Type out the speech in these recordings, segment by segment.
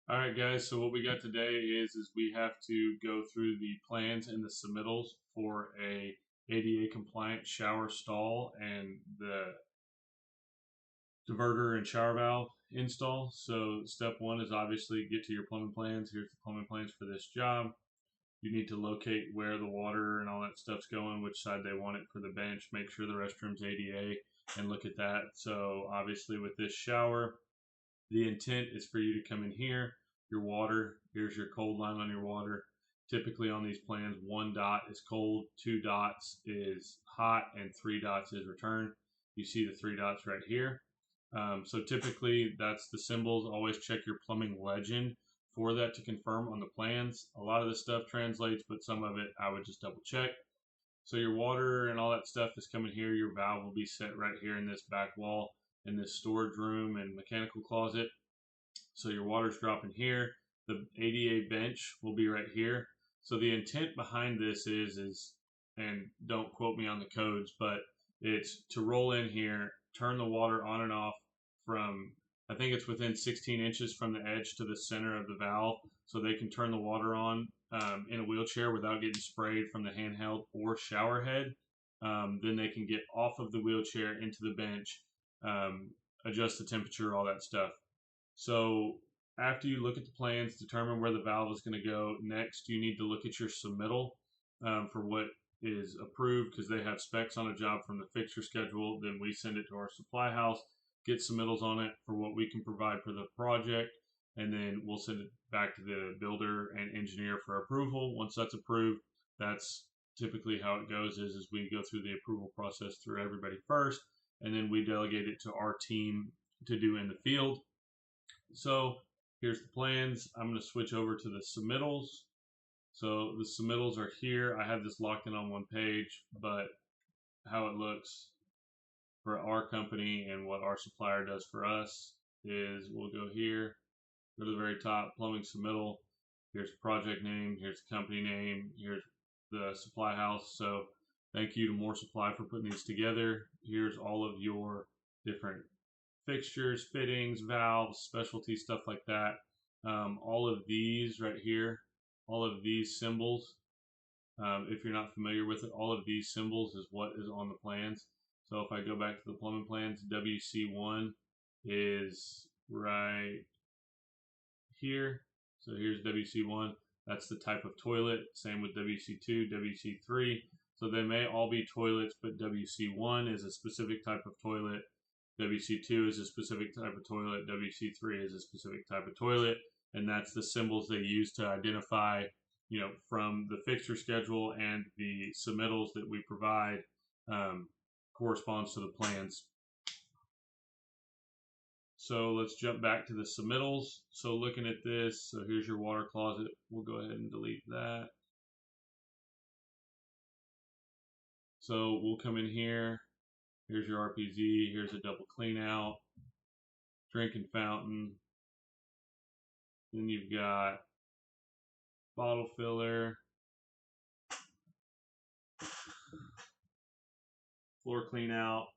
All right, guys. So what we got today is we have to go through the plans and the submittals for a ADA compliant shower stall and the diverter and shower valve install. So step one is obviously get to your plumbing plans. Here's the plumbing plans for this job. You need to locate where the water and all that stuff's going, which side they want it for the bench. Make sure the restroom's ADA and look at that. So obviously with this shower, the intent is for you to come in here, your water, here's your cold line on your water. Typically on these plans, 1 dot is cold, 2 dots is hot, and 3 dots is return. You see the 3 dots right here. So typically that's the symbols. Always check your plumbing legend for that to confirm on the plans. A lot of this stuff translates, but some of it I would just double check. So your water and all that stuff is coming here. Your valve will be set right here in this back wall in this storage room and mechanical closet. So your water's dropping here. The ADA bench will be right here. So the intent behind this is, and don't quote me on the codes, but it's to roll in here, turn the water on and off from, I think it's within 16 inches from the edge to the center of the valve, so they can turn the water on in a wheelchair without getting sprayed from the handheld or shower head. Then they can get off of the wheelchair into the bench, adjust the temperature, all that stuff. So after you look at the plans, determine where the valve is going to go. Next, you need to look at your submittal for what is approved, because they have specs on a job from the fixture schedule. Then we send it to our supply house, get submittals on it for what we can provide for the project, and then we'll send it back to the builder and engineer for approval. Once that's approved, that's typically how it goes is we go through the approval process through everybody first, and then we delegate it to our team to do in the field. So here's the plans. I'm going to switch over to the submittals. So the submittals are here. I have this locked in on one page, but how it looks for our company and what our supplier does for us is we'll go here, go to the very top, plumbing submittal. Here's the project name, here's the company name, here's the supply house. So thank you to More Supply for putting these together. Here's all of your different fixtures, fittings, valves, specialty stuff like that. All of these right here, all of these symbols, if you're not familiar with it, all of these symbols is what is on the plans. So if I go back to the plumbing plans, WC1 is right here. So here's WC1. That's the type of toilet. Same with WC2, WC3. So they may all be toilets, but WC1 is a specific type of toilet. WC2 is a specific type of toilet. WC3 is a specific type of toilet. And that's the symbols they use to identify, from the fixture schedule and the submittals that we provide corresponds to the plans. So let's jump back to the submittals. So looking at this, so here's your water closet. We'll go ahead and delete that. So we'll come in here. Here's your RPZ. Here's a double clean out, drinking fountain. Then you've got bottle filler, floor clean out.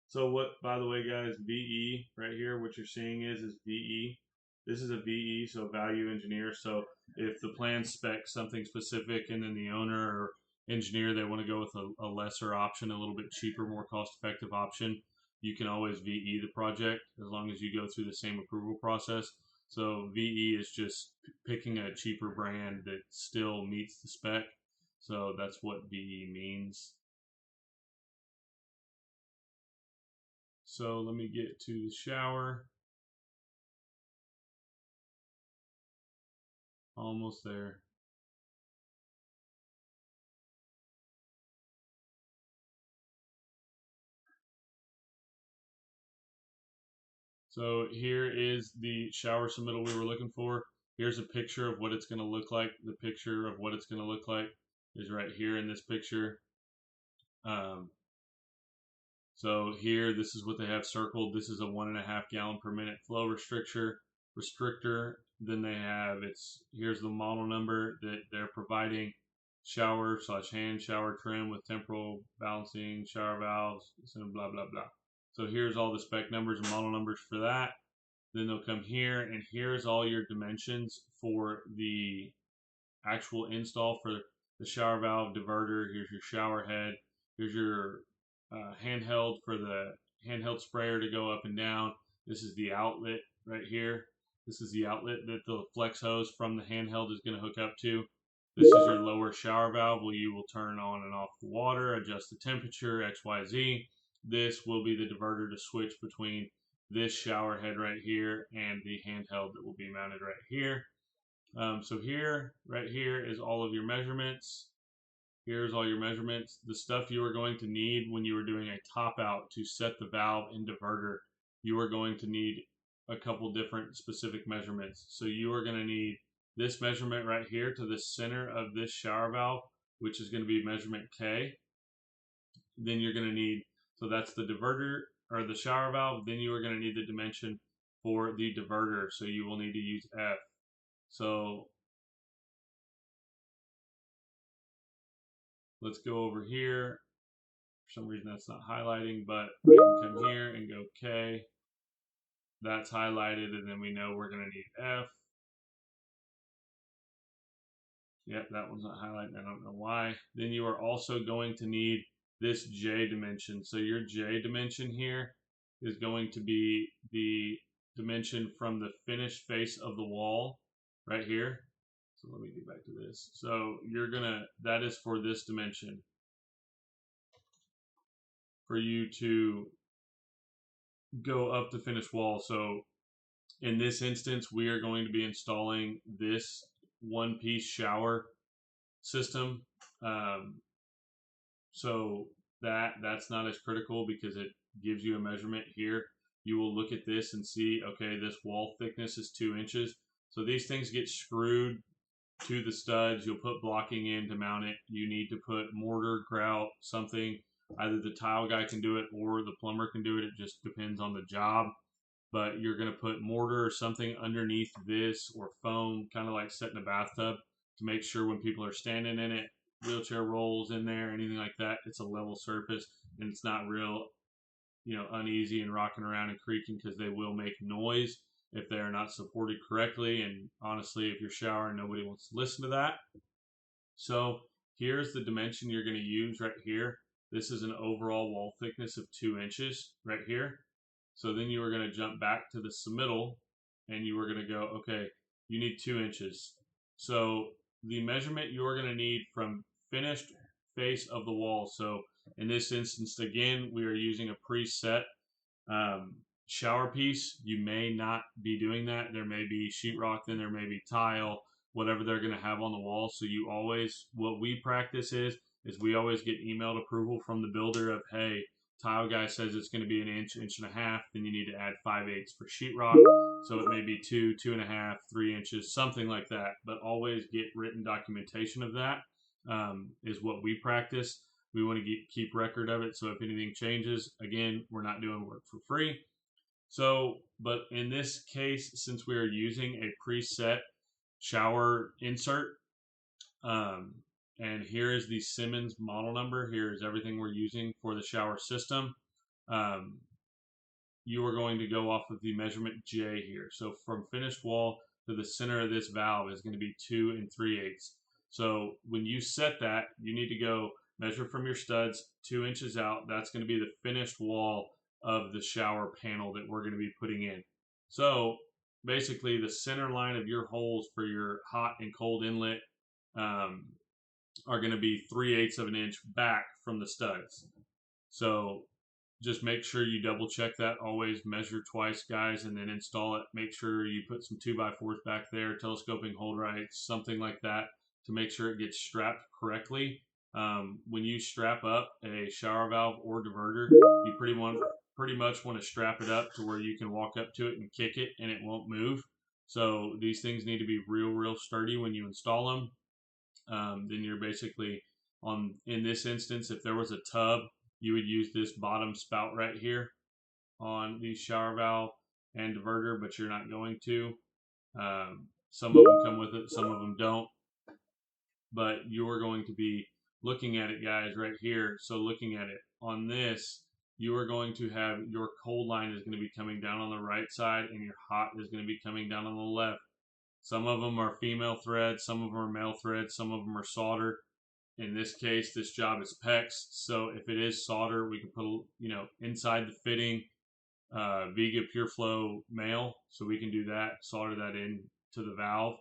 So what, by the way, guys, VE right here, what you're seeing is VE. This is a VE, so value engineer. So if the plan specs something specific and then the owner or engineer, they want to go with a lesser option, a little bit cheaper, more cost-effective option, you can always VE the project as long as you go through the same approval process. So VE is just picking a cheaper brand that still meets the spec. So that's what VE means. So let me get to the shower. Almost there. So here is the shower submittal we were looking for. Here's a picture of what it's going to look like. The picture of what it's going to look like is right here in this picture. So here, this is what they have circled. This is a 1.5 gallon per minute flow restrictor. Then they have, here's the model number that they're providing. Shower/hand shower trim with temporal balancing, shower valves, and blah, blah, blah. So here's all the spec numbers and model numbers for that. Then they'll come here, and here's all your dimensions for the actual install for the shower valve, diverter. Here's your shower head. Here's your handheld for the handheld sprayer to go up and down. This is the outlet right here. This is the outlet that the flex hose from the handheld is going to hook up to. This is your lower shower valve where you will turn on and off the water, adjust the temperature, XYZ. This will be the diverter to switch between this shower head right here and the handheld that will be mounted right here. So here, right here is all of your measurements. Here's all your measurements. The stuff you are going to need when you are doing a top out to set the valve and diverter, you are going to need a couple different specific measurements. So you are going to need this measurement right here to the center of this shower valve, which is going to be measurement K. Then you're going to need, so that's the diverter or the shower valve. Then you are going to need the dimension for the diverter. So you will need to use F. So let's go over here. For some reason that's not highlighting, but we can come here and go K. That's highlighted, and then we know we're going to need F. Yep, that one's not highlighted. I don't know why. Then you are also going to need this J dimension. So your J dimension here is going to be the dimension from the finished face of the wall right here. So let me get back to this. So you're gonna, that is for this dimension for you to go up the finished wall. So in this instance, we are going to be installing this one-piece shower system. So that's not as critical because it gives you a measurement here. You will look at this and see, okay, this wall thickness is 2 inches. So these things get screwed to the studs. You'll put blocking in to mount it. You need to put mortar, grout, something. Either the tile guy can do it or the plumber can do it. It just depends on the job. But you're going to put mortar or something underneath this, or foam, kind of like setting a bathtub, to make sure when people are standing in it, wheelchair rolls in there, anything like that, it's a level surface and it's not real, uneasy and rocking around and creaking, because they will make noise if they are not supported correctly. And honestly, if you're showering, nobody wants to listen to that. So here's the dimension you're going to use right here. This is an overall wall thickness of 2 inches right here. So then you are going to jump back to the submittal and you are going to go, okay, you need 2 inches. So the measurement you are going to need from finished face of the wall. So in this instance, again, we are using a preset shower piece. You may not be doing that. There may be sheetrock, then there may be tile, whatever they're going to have on the wall. So you always, what we practice is we always get emailed approval from the builder of, hey, tile guy says it's going to be an inch, inch and a half, then you need to add 5/8 for sheetrock. So it may be 2, 2.5, 3 inches, something like that. But always get written documentation of that, is what we practice. We want to keep record of it. So if anything changes, again, we're not doing work for free. So, but in this case, since we are using a preset shower insert, and here is the Simmons model number. Here is everything we're using for the shower system. You are going to go off of the measurement J here. So from finished wall to the center of this valve is going to be 2 3/8. So when you set that, you need to go measure from your studs 2 inches out. That's going to be the finished wall of the shower panel that we're going to be putting in. So basically the center line of your holes for your hot and cold inlet are going to be 3/8 of an inch back from the studs. So just make sure you double check that. Always measure twice, guys, and then install it. Make sure you put some 2x4s back there, telescoping hold rights, something like that, to make sure it gets strapped correctly. When you strap up a shower valve or diverter, you pretty much want to strap it up to where you can walk up to it and kick it and it won't move. So these things need to be real sturdy when you install them. Then you're basically in this instance, if there was a tub, you would use this bottom spout right here on the shower valve and diverter, but you're not going to. Some of them come with it, some of them don't. But you're going to be looking at it, guys, right here. So looking at it on this, you are going to have your cold line is going to be coming down on the right side and your hot is going to be coming down on the left. Some of them are female threads, some of them are male threads, some of them are solder. In this case, this job is PEX, so if it is solder, we can put, inside the fitting, Viga Pure Flow male, so we can do that, solder that in to the valve.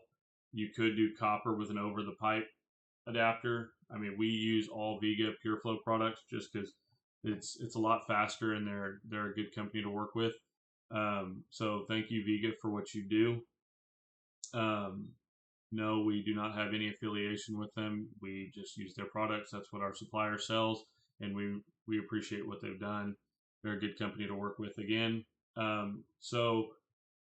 You could do copper with an over the pipe adapter. I mean, we use all Viga Pure Flow products just because it's a lot faster and they're a good company to work with. So thank you, Viga, for what you do. No, we do not have any affiliation with them. We just use their products. That's what our supplier sells, and we appreciate what they've done. They're a good company to work with again. So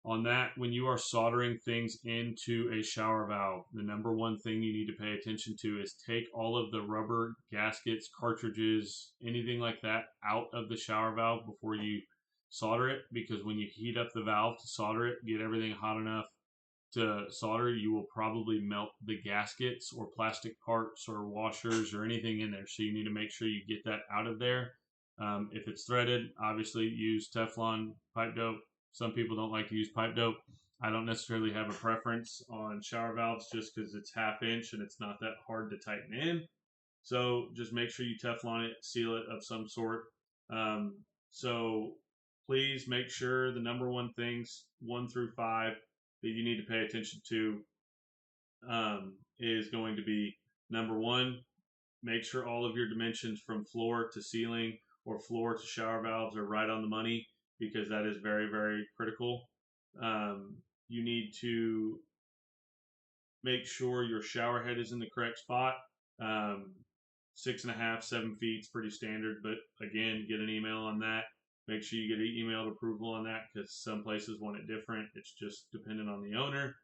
on that, when you are soldering things into a shower valve, the number one thing you need to pay attention to is take all of the rubber gaskets, cartridges, anything like that out of the shower valve before you solder it, because when you heat up the valve to solder it, get everything hot enough to solder, you will probably melt the gaskets or plastic parts or washers or anything in there. So you need to make sure you get that out of there. If it's threaded, obviously use Teflon pipe dope. Some people don't like to use pipe dope. I don't necessarily have a preference on shower valves just because it's 1/2 inch and it's not that hard to tighten in. So just make sure you Teflon it, seal it of some sort. So please make sure the number one things 1 through 5 that you need to pay attention to is going to be number 1, make sure all of your dimensions from floor to ceiling or floor to shower valves are right on the money, because that is very, very critical. You need to make sure your shower head is in the correct spot. 6.5, 7 feet is pretty standard, but again, get an email on that. Make sure you get an emailed approval on that, because some places want it different. It's just dependent on the owner.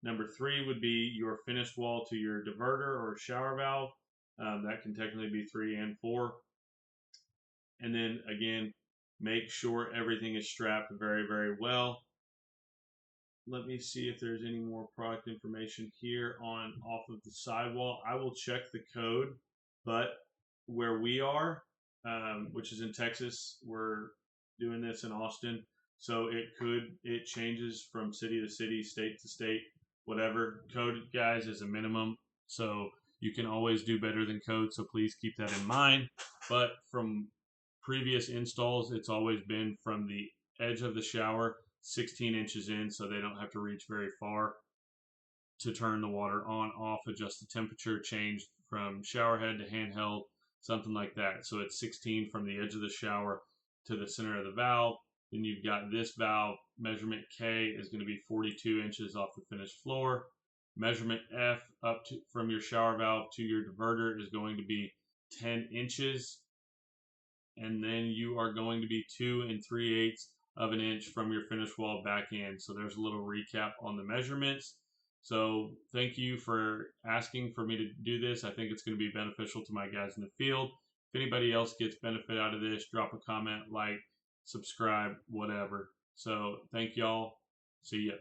Number 3 would be your finished wall to your diverter or shower valve. That can technically be 3 and 4. And then again, make sure everything is strapped very, very well. Let me see if there's any more product information here on off of the sidewall. I will check the code, but where we are, which is in Texas, we're doing this in Austin, so it changes from city to city, state to state, whatever. Code, guys, is a minimum, so you can always do better than code, so please keep that in mind. But from previous installs, it's always been from the edge of the shower 16 inches in, so they don't have to reach very far to turn the water on, off, adjust the temperature, change from shower head to handheld, something like that. So it's 16 from the edge of the shower to the center of the valve. Then you've got this valve, measurement K is going to be 42 inches off the finished floor. Measurement F up to from your shower valve to your diverter is going to be 10 inches. And then you are going to be 2 3/8 of an inch from your finished wall back in. So there's a little recap on the measurements. So thank you for asking for me to do this. I think it's going to be beneficial to my guys in the field. If anybody else gets benefit out of this, drop a comment, like, subscribe, whatever. So thank y'all. See ya.